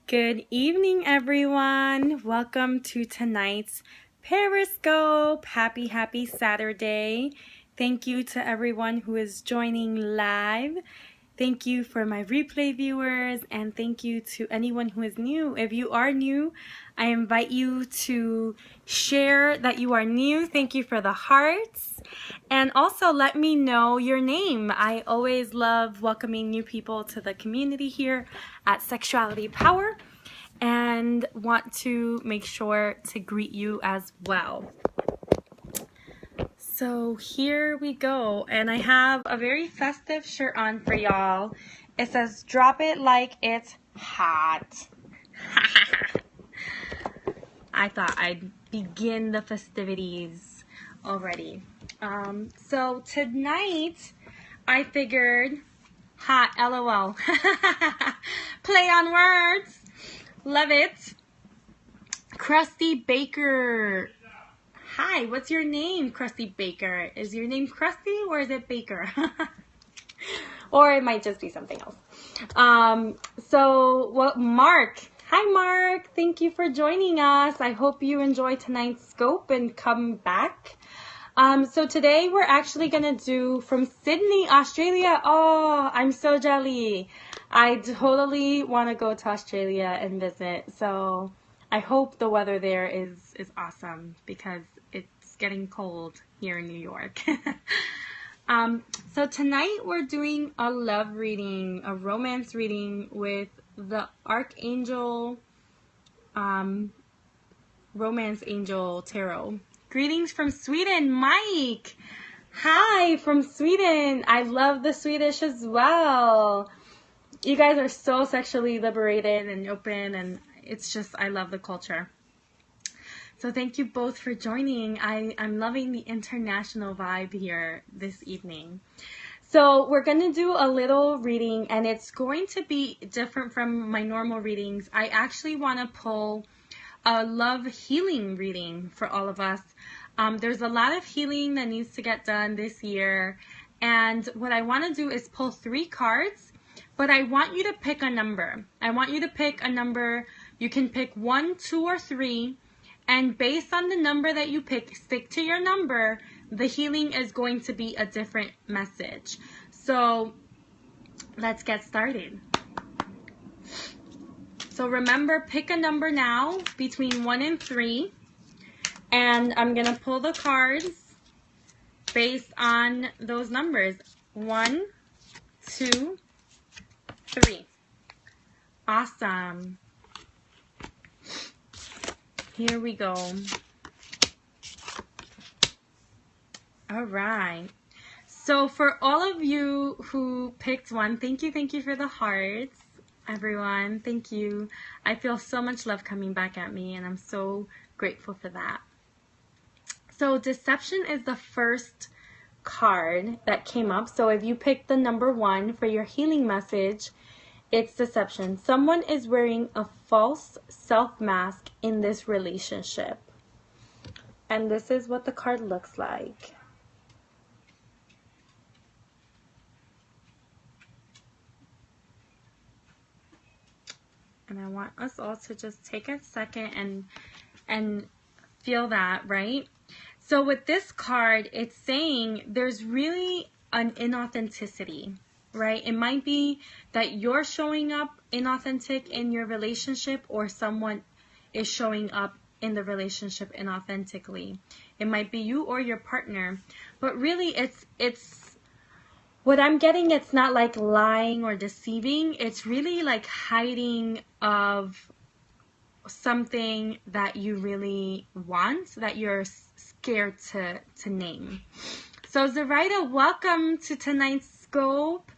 Good evening, everyone. Welcome to tonight's Periscope. Happy Saturday. Thank you to everyone who is joining live. Thank you for my replay viewers, and thank you to anyone who is new. If you are new, I invite you to share that you are new. Thank you for the hearts. And also let me know your name. I always love welcoming new people to the community here at Sexuality Power and want to make sure to greet you as well. So here we go, and I have a very festive shirt on for y'all. It says, "Drop it like it's hot." I thought I'd begin the festivities already. So tonight, I figured, hot, LOL. Play on words. Love it. Krusty Baker. Hi, what's your name, Krusty Baker? Is your name Krusty or is it Baker? Or it might just be something else. Mark. Hi, Mark. Thank you for joining us. I hope you enjoy tonight's scope and come back. So today we're actually going to do from Sydney, Australia. Oh, I'm so jelly. I totally want to go to Australia and visit. So I hope the weather there is awesome because it's getting cold here in New York. So tonight we're doing a love reading, a romance reading with the Archangel Romance Angel Tarot. Greetings from Sweden, Mike. Hi from Sweden. I love the Swedish as well. You guys are so sexually liberated and open, and it's just, I love the culture. So thank you both for joining. I'm loving the international vibe here this evening. So we're going to do a little reading, and it's going to be different from my normal readings. I actually want to pull a love healing reading for all of us. There's a lot of healing that needs to get done this year, and what I want to do is pull 3 cards, but I want you to pick a number. I want you to pick a number. You can pick 1, 2, or 3, and based on the number that you pick, stick to your number. The healing is going to be a different message. So let's get started. So remember, pick a number now between 1 and 3. And I'm going to pull the cards based on those numbers. 1, 2, 3. Awesome. Here we go. All right. So for all of you who picked 1, thank you for the hearts. Everyone, thank you. I feel so much love coming back at me, and I'm so grateful for that. So deception is the first card that came up. So if you picked the number 1 for your healing message, it's deception. Someone is wearing a false self-mask in this relationship. And this is what the card looks like. And I want us all to just take a second and feel that, right? So with this card, it's saying there's really an inauthenticity, right? It might be that you're showing up inauthentic in your relationship, or someone is showing up in the relationship inauthentically. It might be you or your partner, but really it's what I'm getting, it's not like lying or deceiving. It's really like hiding of something that you really want, that you're scared to name. So Zoraida, welcome to tonight's scope.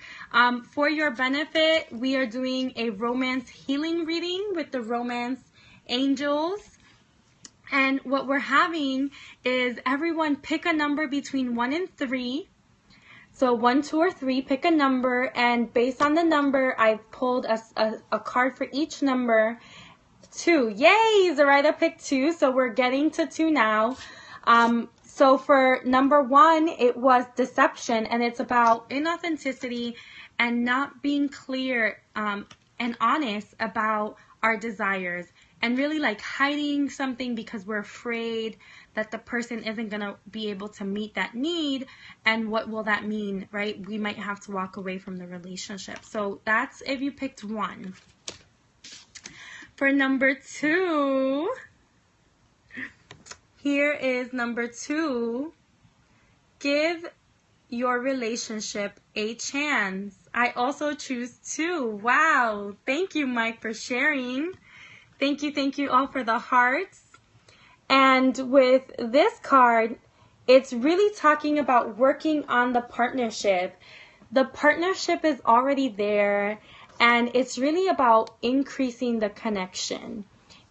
For your benefit, we are doing a romance healing reading with the Romance Angels. And what we're having is everyone pick a number between 1 and 3. So 1, 2, or 3, pick a number, and based on the number, I've pulled a card for each number. 2. Yay! Zoraida picked 2, so we're getting to 2 now. So for number 1, it was deception, and it's about inauthenticity and not being clear and honest about our desires and really like hiding something because we're afraid that the person isn't going to be able to meet that need. And what will that mean, right? We might have to walk away from the relationship. So that's if you picked one. For number 2, here is number 2. Give your relationship a chance. I also choose 2. Wow. Thank you, Mike, for sharing. Thank you all for the hearts. And with this card, it's really talking about working on the partnership. The partnership is already there, and it's really about increasing the connection,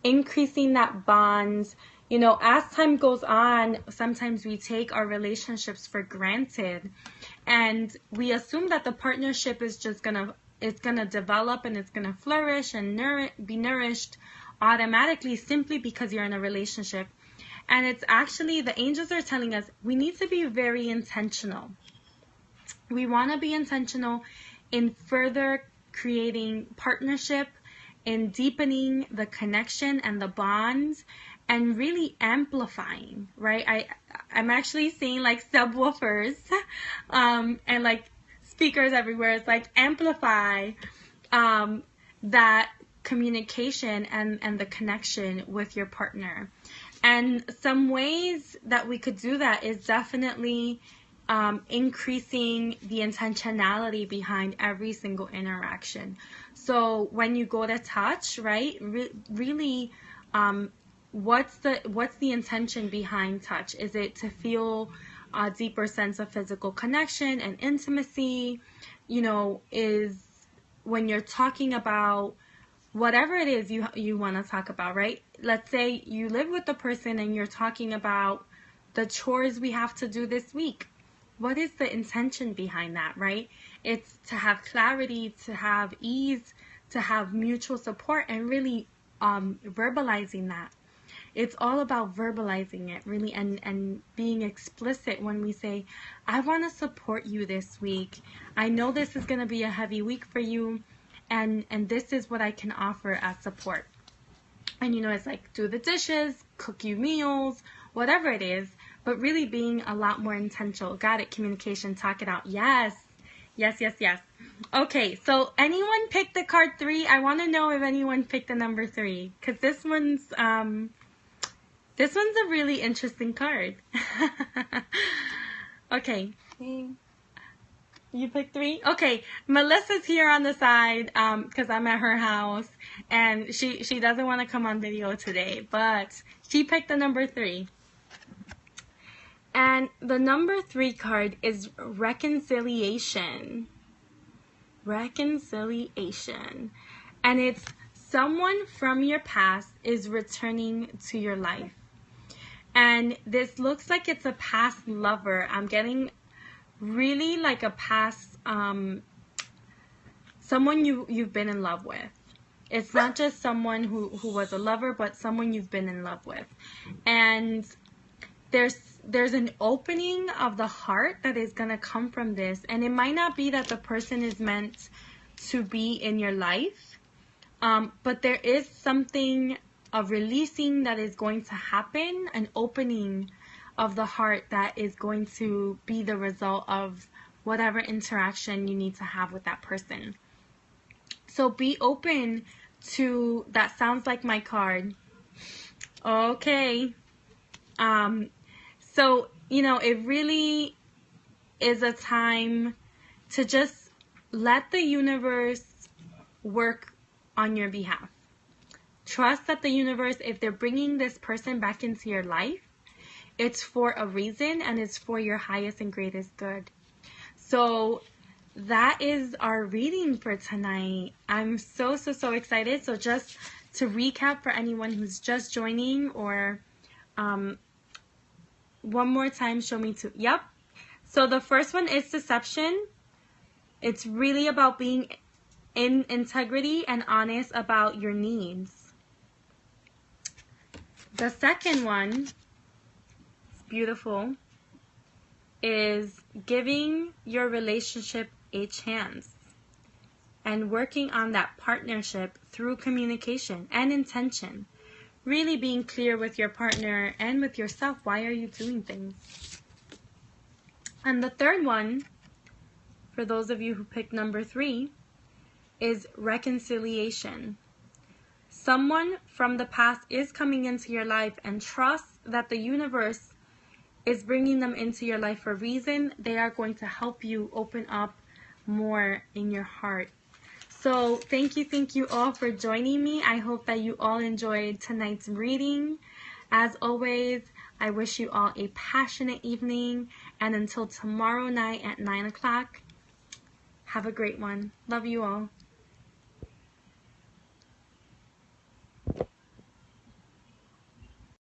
increasing that bond. You know, as time goes on, sometimes we take our relationships for granted, and we assume that the partnership is just it's gonna develop and it's gonna flourish and be nourished automatically simply because you're in a relationship. And it's actually, the angels are telling us we need to be very intentional. We want to be intentional in further creating partnership, in deepening the connection and the bonds, and really amplifying, right? I'm actually seeing like subwoofers and like speakers everywhere. It's like amplify that communication and the connection with your partner. And some ways that we could do that is definitely increasing the intentionality behind every single interaction. So when you go to touch, right, really, what's the intention behind touch? Is it to feel a deeper sense of physical connection and intimacy? You know, is when you're talking about whatever it is you want to talk about, right? Let's say you live with the person and you're talking about the chores we have to do this week. What is the intention behind that, right? It's to have clarity, to have ease, to have mutual support, and really verbalizing that. It's all about verbalizing it, really, and being explicit when we say, I want to support you this week. I know this is going to be a heavy week for you, and this is what I can offer as support. And, you know, it's like do the dishes, cook you meals, whatever it is, but really being a lot more intentional. Got it, communication, talk it out. Yes. Okay, so anyone picked the card 3? I want to know if anyone picked the number 3, because this one's a really interesting card. Okay. You picked 3? Okay, Melissa's here on the side because I'm at her house, and she doesn't want to come on video today, but she picked the number 3. And the number 3 card is reconciliation. Reconciliation. And it's someone from your past is returning to your life. And this looks like it's a past lover. I'm getting really like a past someone you've been in love with. It's not just someone who was a lover, but someone you've been in love with. And there's an opening of the heart that is going to come from this. And it might not be that the person is meant to be in your life, but there is something of releasing that is going to happen, an opening of the heart that is going to be the result of whatever interaction you need to have with that person. So be open to, that sounds like my card. Okay. So, you know, it really is a time to just let the universe work on your behalf. Trust that the universe, if they're bringing this person back into your life, it's for a reason and it's for your highest and greatest good. So that is our reading for tonight. I'm so excited. So just to recap for anyone who's just joining, or one more time, show me 2. Yep. So the first one is deception. It's really about being in integrity and honest about your needs. The second one, beautiful, is giving your relationship a chance. and working on that partnership through communication and intention. Really being clear with your partner and with yourself. Why are you doing things? And the third one, for those of you who picked number 3, is reconciliation. Someone from the past is coming into your life, and trust that the universe is bringing them into your life for a reason. They are going to help you open up more in your heart. So thank you all for joining me. I hope that you all enjoyed tonight's reading. As always, I wish you all a passionate evening, and until tomorrow night at 9 o'clock, have a great one. Love you all.